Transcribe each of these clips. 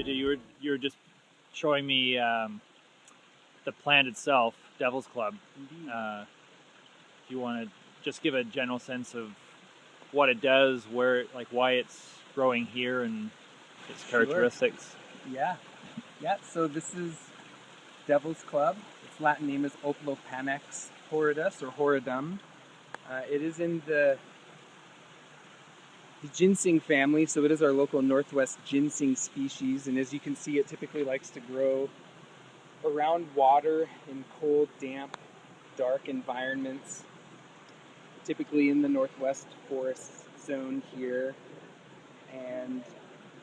You were just showing me the plant itself, Devil's Club. Indeed. Do you want to just give a general sense of what it does, why it's growing here, and its characteristics? Sure. Yeah. So this is Devil's Club. Its Latin name is Opilopanax horridus or horridum. It is in the ginseng family, so it is our local northwest ginseng species, and as you can see, it typically likes to grow around water in cold, damp, dark environments, typically in the northwest forest zone here. And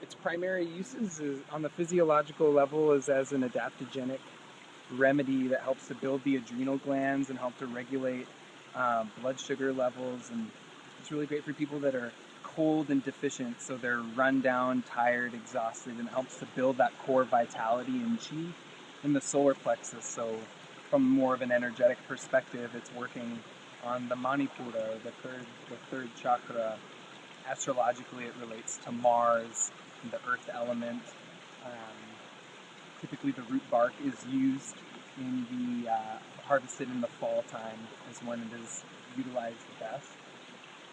its primary uses is, on the physiological level, is as an adaptogenic remedy that helps to build the adrenal glands and help to regulate blood sugar levels. And it's really great for people that are cold and deficient, so they're run down, tired, exhausted, and it helps to build that core vitality and chi in the solar plexus. So from more of an energetic perspective, it's working on the Manipura, the third chakra. Astrologically, it relates to Mars and the earth element. Typically the root bark is used in the harvested in the fall time is when it is utilized the best.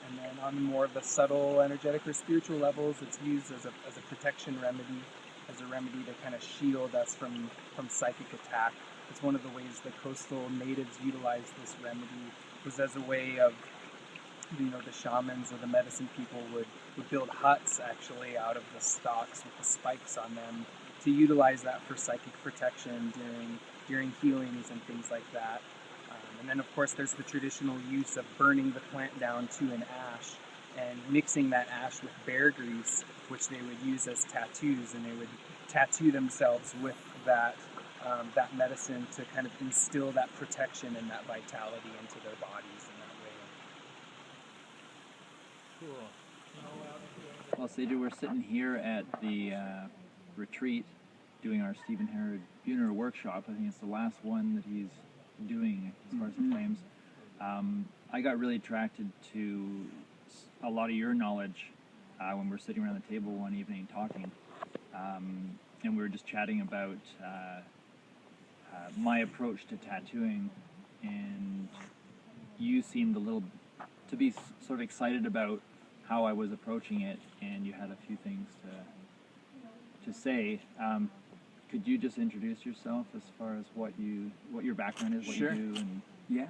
And then on more of the subtle energetic or spiritual levels, it's used as a protection remedy, as a remedy to kind of shield us from psychic attack. It's one of the ways the coastal natives utilized this remedy, was as a way of, the shamans or the medicine people would build huts actually out of the stalks with the spikes on them to utilize that for psychic protection during healings and things like that. And then, of course, there's the traditional use of burning the plant down to an ash and mixing that ash with bear grease, which they would use as tattoos, and they would tattoo themselves with that medicine to kind of instill that protection and that vitality into their bodies in that way. Cool. Well, Sajah, we're sitting here at the retreat doing our Stephen Herod funeral workshop. I think it's the last one that he's doing as far as the flames. I got really attracted to a lot of your knowledge when we were sitting around the table one evening talking, and we were just chatting about my approach to tattooing, and you seemed to be sort of excited about how I was approaching it, and you had a few things to say. Could you just introduce yourself as far as what your background is, what Sure. you do? And Yeah.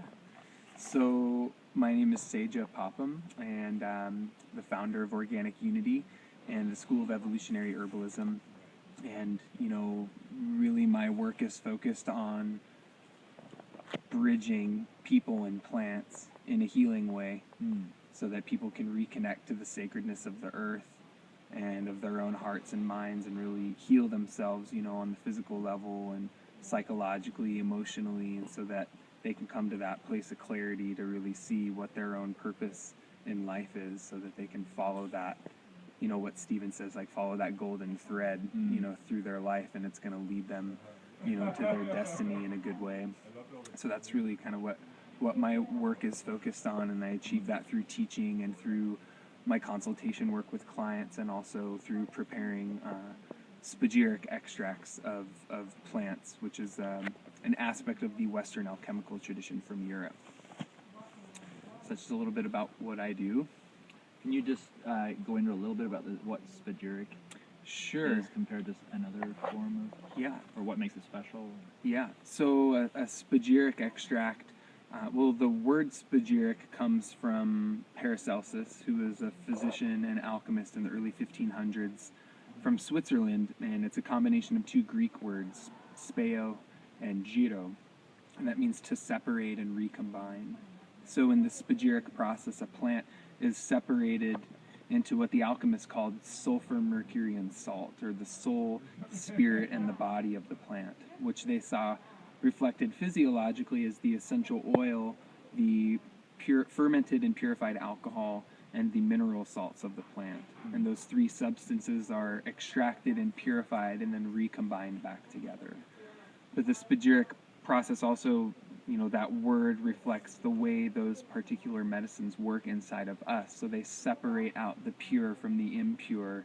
So my name is Sajah Popham, and I'm the founder of Organic Unity and the School of Evolutionary Herbalism. And, really my work is focused on bridging people and plants in a healing way so that people can reconnect to the sacredness of the earth and of their own hearts and minds and really heal themselves, on the physical level and psychologically, emotionally, and so that they can come to that place of clarity to really see what their own purpose in life is, so that they can follow that, what Stephen says, like follow that golden thread, through their life, and it's going to lead them, to their destiny in a good way. So that's really kind of what my work is focused on, and I achieve that through teaching and through my consultation work with clients, and also through preparing spagyric extracts of plants, which is an aspect of the Western alchemical tradition from Europe. So that's just a little bit about what I do. can you just go into a little bit about what spagyric is compared to another form of, or what makes it special? Yeah, so a spagyric extract, the word spagyric comes from Paracelsus, who was a physician and alchemist in the early 1500s from Switzerland, and it's a combination of two Greek words, speo and giro, and that means to separate and recombine. So in the spagyric process, a plant is separated into what the alchemists called sulfur, mercury, and salt, or the soul, spirit, and the body of the plant, which they saw reflected physiologically as the essential oil, the fermented and purified alcohol, and the mineral salts of the plant. And those three substances are extracted and purified and then recombined back together. But the spagyric process also, that word reflects the way those particular medicines work inside of us. So they separate out the pure from the impure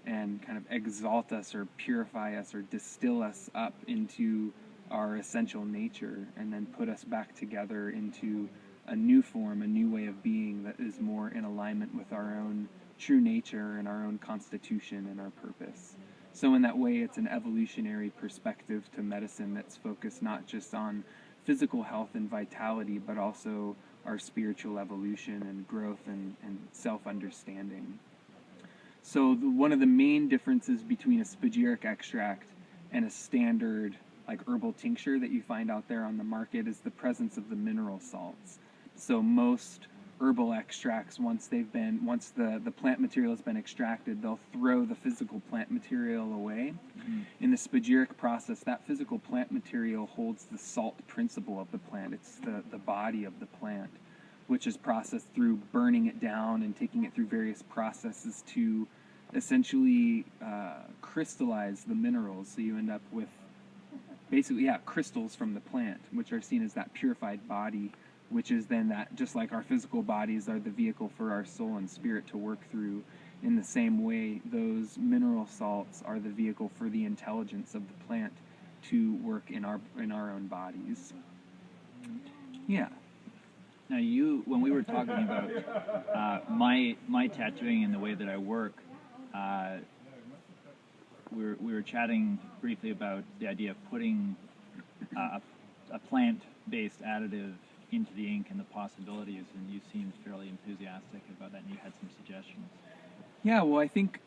and kind of exalt us or purify us or distill us up into our essential nature, and then put us back together into a new form, a new way of being that is more in alignment with our own true nature and our own constitution and our purpose. So in that way, it's an evolutionary perspective to medicine that's focused not just on physical health and vitality, but also our spiritual evolution and growth and self-understanding. So one of the main differences between a spagyric extract and a standard like herbal tincture that you find out there on the market is the presence of the mineral salts. So most herbal extracts, once the plant material has been extracted, they'll throw the physical plant material away. Mm-hmm. In the spagyric process, that physical plant material holds the salt principle of the plant. It's the body of the plant, which is processed through burning it down and taking it through various processes to essentially crystallize the minerals. So you end up with basically, crystals from the plant, which are seen as that purified body, which is then that, just like our physical bodies are the vehicle for our soul and spirit to work through, in the same way, those mineral salts are the vehicle for the intelligence of the plant to work in our own bodies. Yeah. Now, when we were talking about my tattooing and the way that I work, we were chatting briefly about the idea of putting a plant-based additive into the ink and the possibilities, and you seemed fairly enthusiastic about that, and you had some suggestions. Yeah, well, I think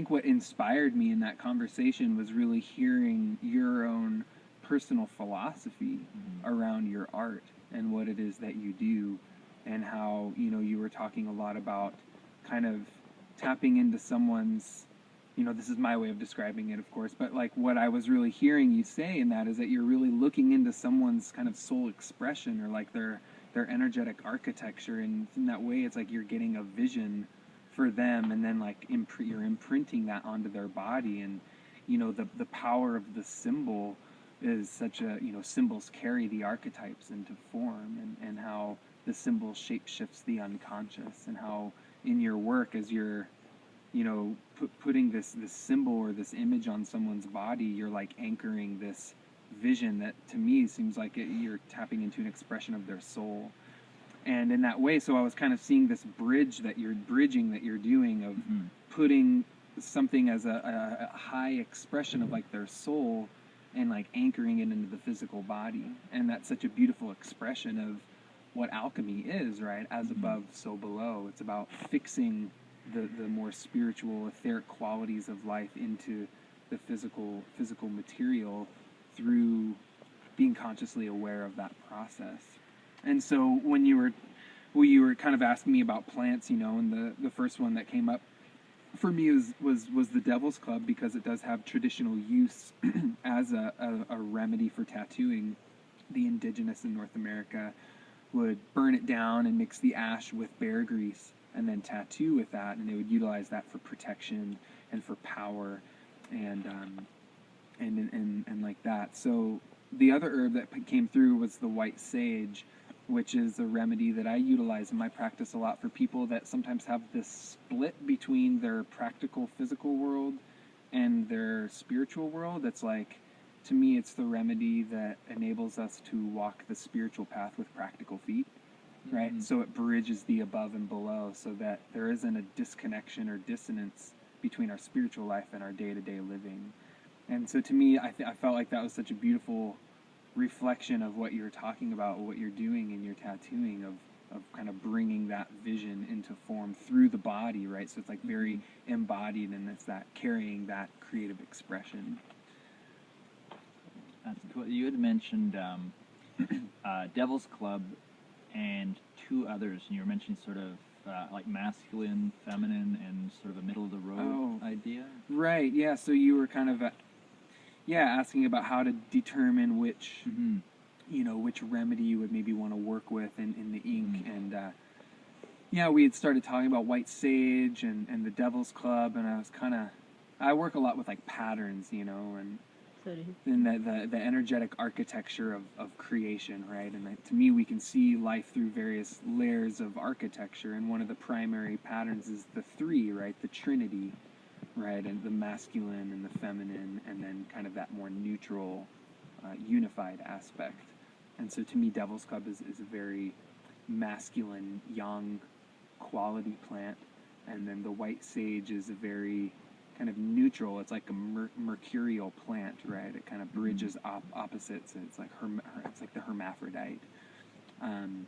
what inspired me in that conversation was really hearing your own personal philosophy around your art and what it is that you do, and how, you were talking a lot about kind of tapping into someone's, this is my way of describing it, of course, but like what I was really hearing you say in that is that you're really looking into someone's kind of soul expression, or like their energetic architecture, and in that way it's like you're getting a vision for them, and then like you're imprinting that onto their body. And the power of the symbol is such a, symbols carry the archetypes into form, and how the symbol shape shifts the unconscious, and how in your work, as you're putting this symbol or this image on someone's body, you're like anchoring this vision that to me seems like you're tapping into an expression of their soul. And in that way, so I was kind of seeing this bridging that you're doing of putting something as a high expression of like their soul, and like anchoring it into the physical body. And that's such a beautiful expression of what alchemy is, right? As above, so below. It's about fixing the more spiritual, etheric qualities of life into the physical material through being consciously aware of that process. And so when you were kind of asking me about plants, and the first one that came up for me was the Devil's Club, because it does have traditional use as a remedy for tattooing. The indigenous in North America would burn it down and mix the ash with bear grease and then tattoo with that, and they would utilize that for protection and for power and like that. So the other herb that came through was the white sage, which is a remedy that I utilize in my practice a lot for people that sometimes have this split between their practical physical world and their spiritual world. It's like, to me, it's the remedy that enables us to walk the spiritual path with practical feet. Right? So it bridges the above and below, so that there isn't a disconnection or dissonance between our spiritual life and our day-to-day living. And so to me, I felt like that was such a beautiful reflection of what you're talking about, what you're doing in your tattooing, of kind of bringing that vision into form through the body, right? So it's like very embodied, and it's that carrying that creative expression. That's cool. You had mentioned Devil's Club and two others, and you were mentioning sort of like masculine, feminine, and sort of a middle of the road idea. Right. Yeah. So you were kind of asking about how to determine which which remedy you would maybe want to work with in the ink, and we had started talking about white sage and the Devil's Club, and I work a lot with like patterns, and in the energetic architecture of creation, right? And that, to me, we can see life through various layers of architecture, and one of the primary patterns is the three, right? The Trinity, right? And the masculine and the feminine, and then kind of that more neutral, unified aspect. And so to me, Devil's Club is a very masculine, young, quality plant, and then the white sage is a very kind of neutral. It's like a mercurial plant, right? It kind of bridges opposites, and it's like it's like the hermaphrodite. And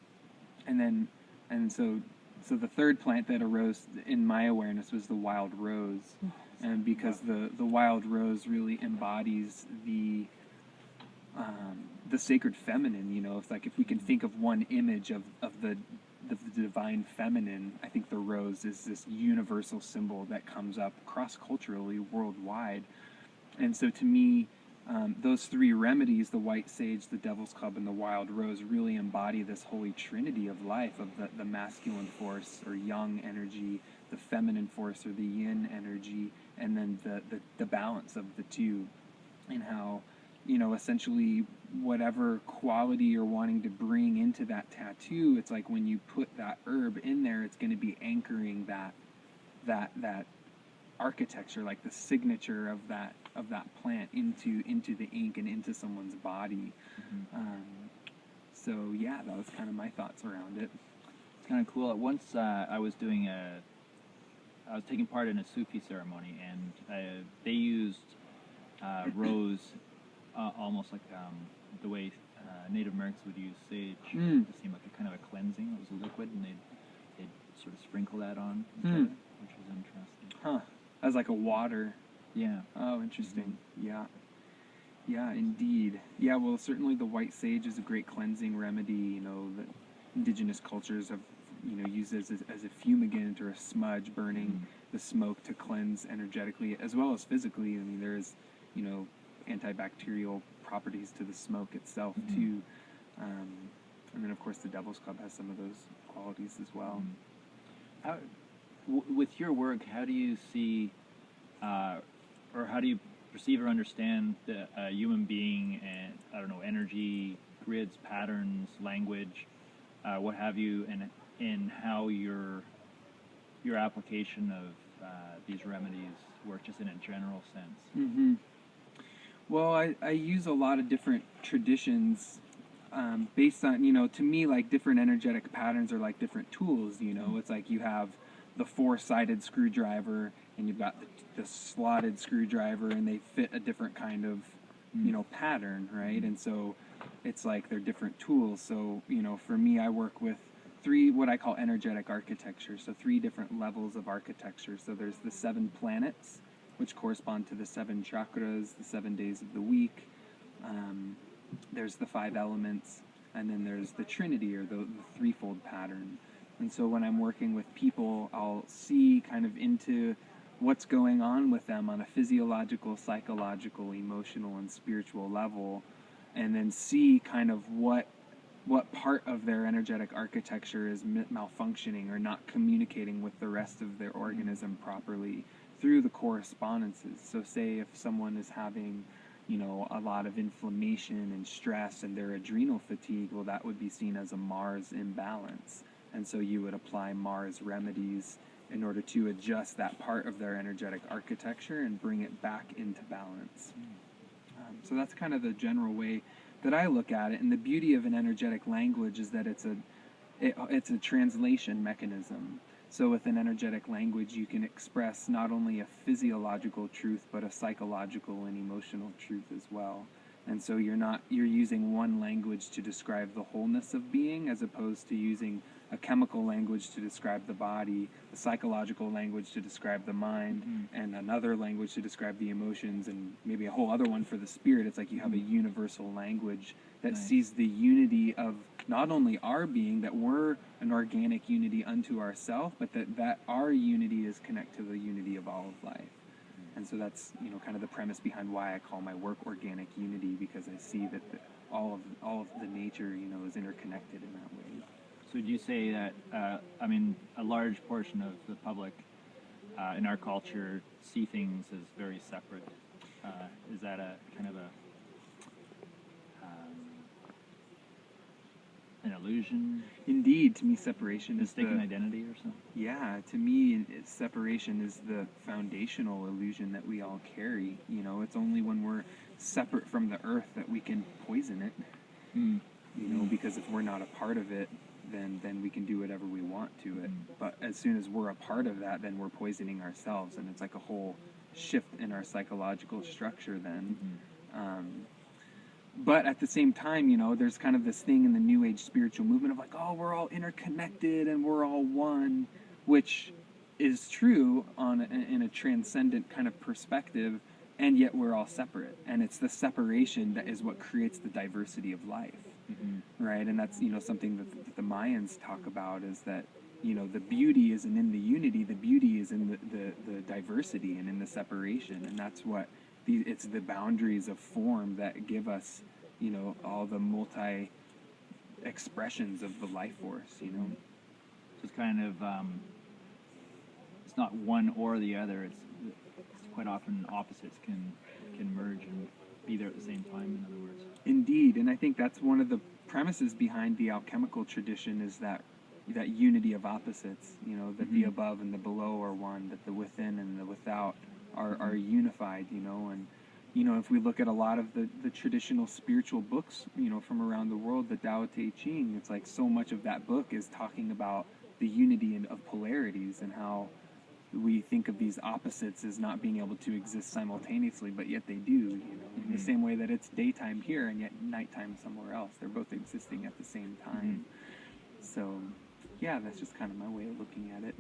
so the third plant that arose in my awareness was the wild rose, and because the wild rose really embodies the sacred feminine. You know, it's like if we can think of one image of the divine feminine, I think the rose is this universal symbol that comes up cross-culturally, worldwide. And so to me, those three remedies, the white sage, the devil's club, and the wild rose, really embody this holy trinity of life, of the masculine force or yang energy, the feminine force or the yin energy, and then the balance of the two, and how, you know, essentially whatever quality you're wanting to bring into that tattoo, it's like when you put that herb in there, it's going to be anchoring that architecture, like the signature of that plant into the ink and into someone's body. So yeah, that was kind of my thoughts around it. It's kind of cool. Once I was taking part in a Sufi ceremony, and they used rose almost like the way Native Americans would use sage. It seemed like a kind of a cleansing. It was a liquid, and they'd sort of sprinkle that on each other, which was interesting. Huh. As like a water. Yeah. Oh, interesting. Yeah. Yeah, indeed. Yeah, well, certainly the white sage is a great cleansing remedy, you know, that indigenous cultures have, you know, used as a fumigant or a smudge, burning the smoke to cleanse energetically as well as physically. I mean, there's, you know, antibacterial properties to the smoke itself, too. And then, of course, the Devil's Club has some of those qualities as well. How, with your work, how do you see, or how do you perceive or understand the human being and, I don't know, energy, grids, patterns, language, what have you, and in how your application of these remedies work, just in a general sense? Well, I use a lot of different traditions based on, you know, to me, like different energetic patterns are like different tools, you know. It's like you have the four-sided screwdriver and you've got the slotted screwdriver, and they fit a different kind of, you know, pattern, right? And so it's like they're different tools. So, you know, for me, I work with three, what I call energetic architecture. So 3 different levels of architecture. So there's the 7 planets, which correspond to the 7 chakras, the 7 days of the week. There's the 5 elements, and then there's the Trinity, or the threefold pattern. And so when I'm working with people, I'll see kind of into what's going on with them on a physiological, psychological, emotional, and spiritual level, and then see kind of what part of their energetic architecture is malfunctioning or not communicating with the rest of their organism properly through the correspondences. So say if someone is having, you know, a lot of inflammation and stress and their adrenal fatigue, well, that would be seen as a Mars imbalance. And so you would apply Mars remedies in order to adjust that part of their energetic architecture and bring it back into balance. So that's kind of the general way that I look at it. And the beauty of an energetic language is that it's a translation mechanism. So with an energetic language, you can express not only a physiological truth, but a psychological and emotional truth as well. And so you're using one language to describe the wholeness of being, as opposed to using a chemical language to describe the body, a psychological language to describe the mind, and another language to describe the emotions, and maybe a whole other one for the spirit. It's like you have a universal language that sees the unity of not only our being, that we're an organic unity unto ourselves, but that our unity is connected to the unity of all of life. And so that's, you know, kind of the premise behind why I call my work organic unity, because I see that all of the nature, you know, is interconnected in that way. So would you say that, I mean, a large portion of the public in our culture see things as very separate? Is that a kind of a an illusion, Indeed, to me, separation is mistaken identity, or something? yeah. To me, separation is the foundational illusion that we all carry. You know, it's only when we're separate from the earth that we can poison it. Mm. You know, because if we're not a part of it, then we can do whatever we want to it. But as soon as we're a part of that, then we're poisoning ourselves, and it's like a whole shift in our psychological structure then. But at the same time, you know, there's kind of this thing in the New Age spiritual movement of like, oh, we're all interconnected and we're all one, which is true in a transcendent kind of perspective, and yet we're all separate. And it's the separation that is what creates the diversity of life, right? And that's, you know, something that the Mayans talk about, is that, you know, the beauty isn't in the unity, the beauty is in the diversity and in the separation. And that's what it's the boundaries of form that give us, you know, all the multi expressions of the life force, you know. So it's kind of it's not one or the other. It's quite often opposites can merge and be there at the same time, in other words. Indeed, and I think that's one of the premises behind the alchemical tradition, is that unity of opposites, you know, that the above and the below are one, that the within and the without are unified, you know. And, you know, if we look at a lot of the traditional spiritual books, you know, from around the world, the Tao Te Ching, it's like so much of that book is talking about the unity of polarities, and how we think of these opposites as not being able to exist simultaneously, but yet they do, you know, in the same way that it's daytime here and yet nighttime somewhere else. They're both existing at the same time. So, yeah, that's just kind of my way of looking at it.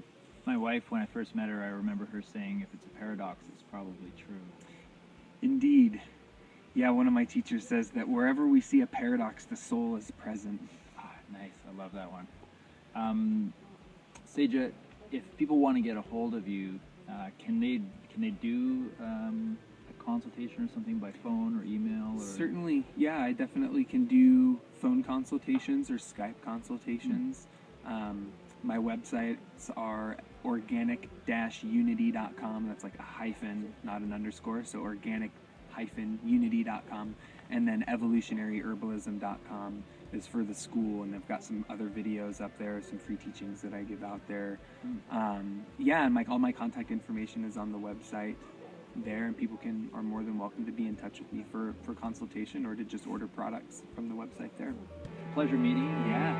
My wife, when I first met her, I remember her saying, if it's a paradox, it's probably true. Indeed. Yeah, one of my teachers says that wherever we see a paradox, the soul is present. Ah, nice. I love that one. Sajah, if people want to get a hold of you, can they do a consultation or something by phone or email? Or? Certainly, yeah, I definitely can do phone consultations or Skype consultations. My websites are organic-unity.com. That's like a hyphen, not an underscore, so organic-unity.com. And then evolutionaryherbalism.com is for the school, and I've got some other videos up there, some free teachings that I give out there. Yeah, and all my contact information is on the website there, and people are more than welcome to be in touch with me for consultation, or to just order products from the website there. Pleasure meeting you. Yeah.